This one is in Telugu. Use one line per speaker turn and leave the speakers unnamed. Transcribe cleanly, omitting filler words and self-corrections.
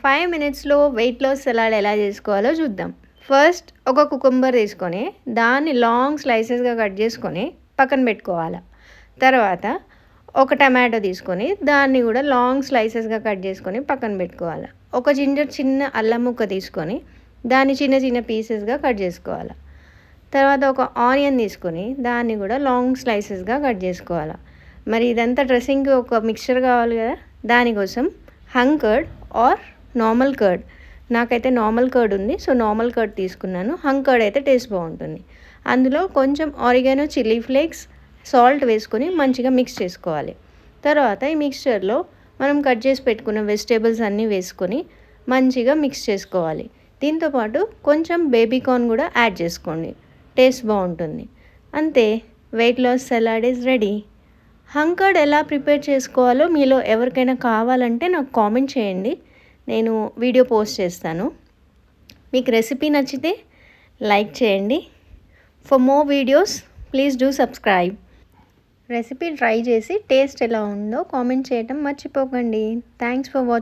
5 మినిట్స్లో వెయిట్ లాస్ సలాడ్ ఎలా చేసుకోవాలో చూద్దాం. ఫస్ట్ ఒక కుకుంబర్ తీసుకొని దాన్ని లాంగ్ స్లైసెస్గా కట్ చేసుకొని పక్కన పెట్టుకోవాలి. తర్వాత ఒక టమాటో తీసుకొని దాన్ని కూడా లాంగ్ స్లైసెస్గా కట్ చేసుకొని పక్కన పెట్టుకోవాలి. ఒక చిన్న అల్లం ముక్క తీసుకొని దాన్ని చిన్న పీసెస్గా కట్ చేసుకోవాలి. తర్వాత ఒక ఆనియన్ తీసుకొని దాన్ని కూడా లాంగ్ స్లైసెస్గా కట్ చేసుకోవాలి. మరి ఇదంతా డ్రెస్సింగ్కి ఒక మిక్చర్ కావాలి కదా, దానికోసం hung curd or normal curd, నాకైతే నార్మల్ కర్డ్ ఉంది, సో నార్మల్ కర్డ్ తీసుకున్నాను. హంగ్ కర్డ్ అయితే టేస్ట్ బాగుంటుంది. అందులో కొంచెం ఆరిగానో, చిల్లీ ఫ్లేక్స్, సాల్ట్ వేసుకొని మంచిగా మిక్స్ చేసుకోవాలి. తర్వాత ఈ మిక్స్చర్లో మనం కట్ చేసి పెట్టుకున్న వెజిటేబుల్స్ అన్నీ వేసుకొని మంచిగా మిక్స్ చేసుకోవాలి. దీంతోపాటు కొంచెం బేబీ కార్న్ కూడా యాడ్ చేసుకోండి, టేస్ట్ బాగుంటుంది. అంతే, weight loss salad is ready. Hung curd ఎలా ప్రిపేర్ చేసుకోవాలో మీలో ఎవరికైనా కావాలంటే నాకు కామెంట్ చేయండి, నేను వీడియో పోస్ట్ చేస్తాను. మీకు రెసిపీ నచ్చితే లైక్ చేయండి. For more videos please do subscribe. Recipe try చేసి టేస్ట్ ఎలా ఉందో కామెంట్ చేయడం మర్చిపోకండి. Thanks for watching.